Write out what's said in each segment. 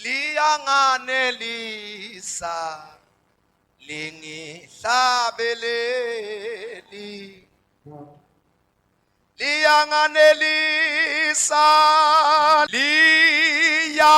liyanganelisa lingihlabeleli liyanganelisa liyanganelisa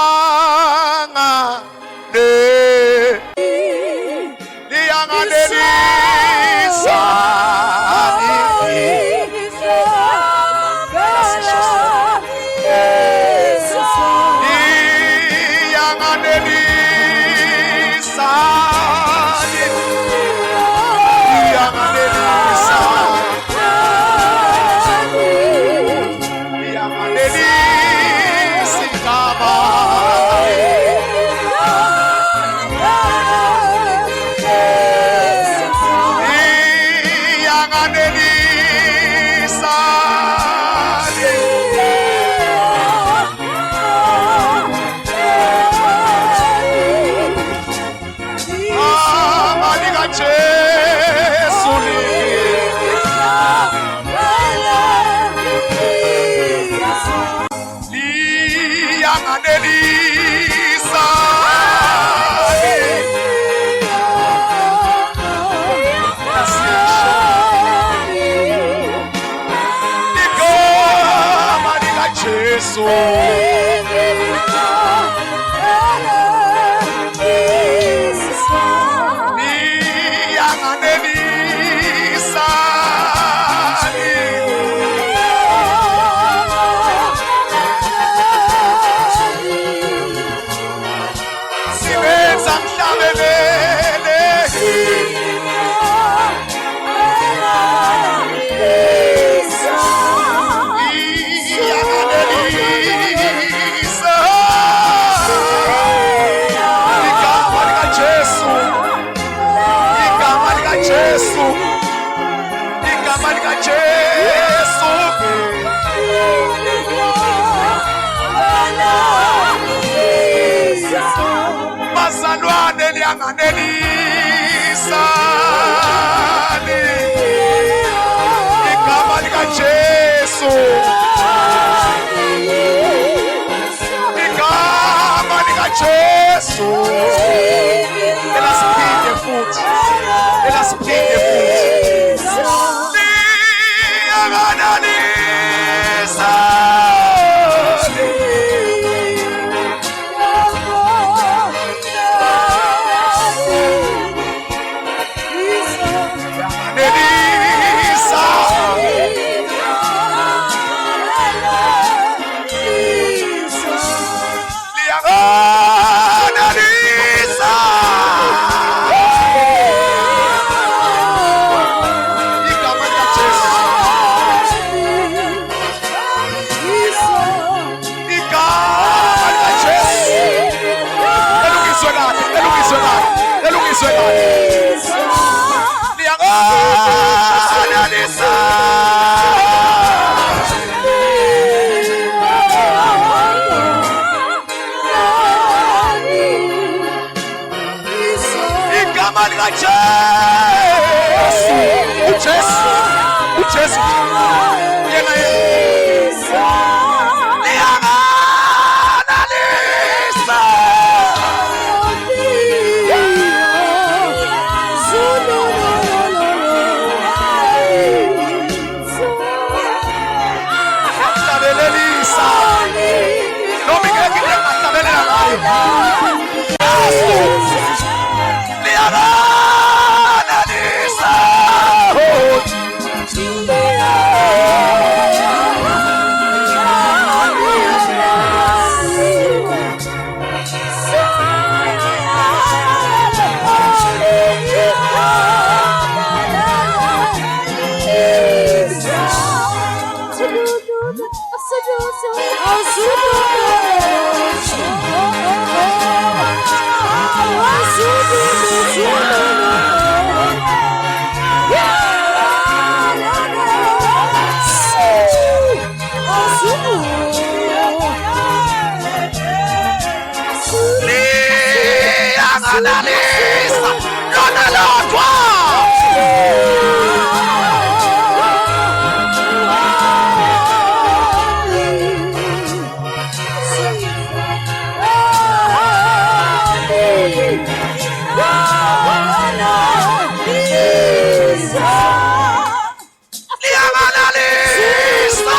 liyamanalisa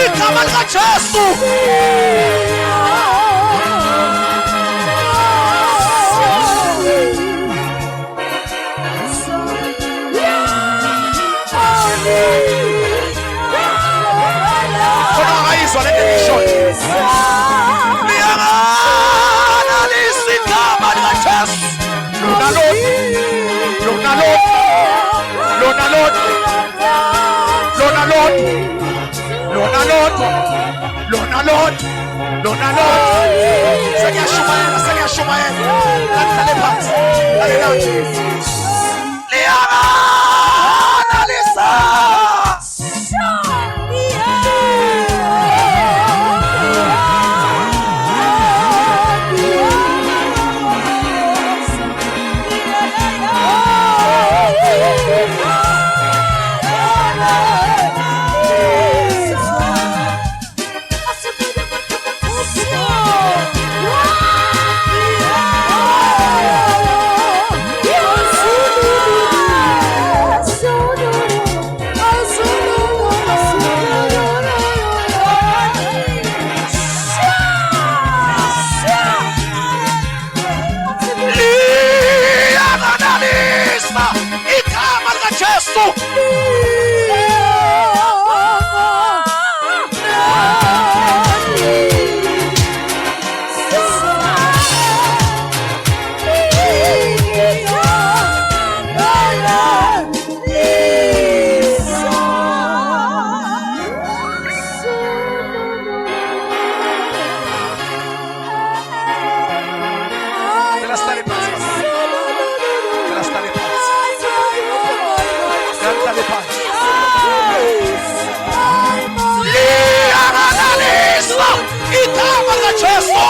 igama likaJesu. Khona ayizwa lento engishoyo. Liyamanalisa igama likaJesu. Lona lona lona lona lona lona lona lona lona lona sekuyashumayela sekuyashumayela. Kanhlale phansi haleluya. Liyamanalisa igama likaJesu. Liyamanalisa igama likaJesu.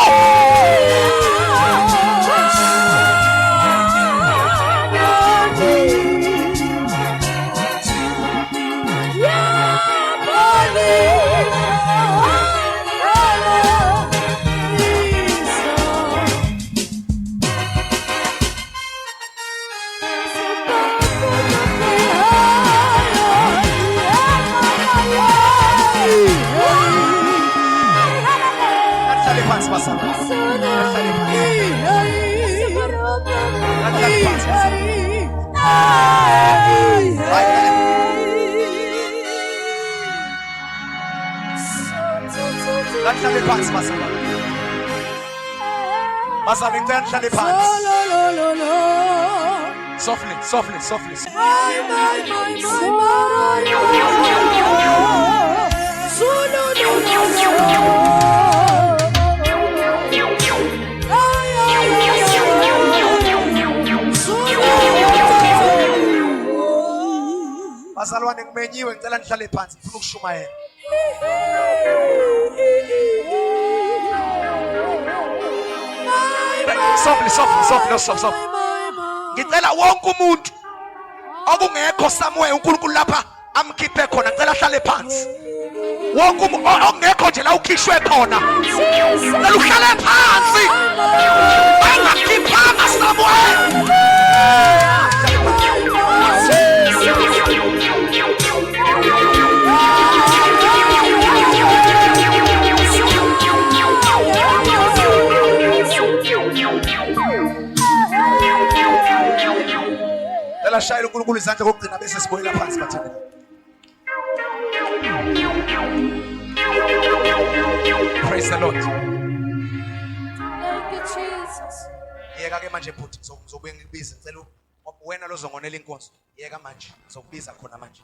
Kanhlale phansi basana. Basana kanhlale phansi. Softly, softly, softly. Bazalwane ngimenyiwe ngicela nihlale phansi ngifuna ukushumayela. Softly, softly, softly, softly. Ngicela wonke umuntu okungekho somewhere uNkulunkulu lapha amkhiphe khona ngicela ahlale phansi. Wonke umuntu ongekho nje la ukhishwe khona. Ngicela uhlale phansi. Angakhiphanga somewhere. Ela shayela uNkulunkulu izandla kokugcina bese siboyela phansi bathana. Praise the Lord. Thank you, Jesus. Yeka ke manje bhuti ngizobuye ngikubize ngicela wena lozongonela inkonzo. Yeka manje ngizokubiza khona manje.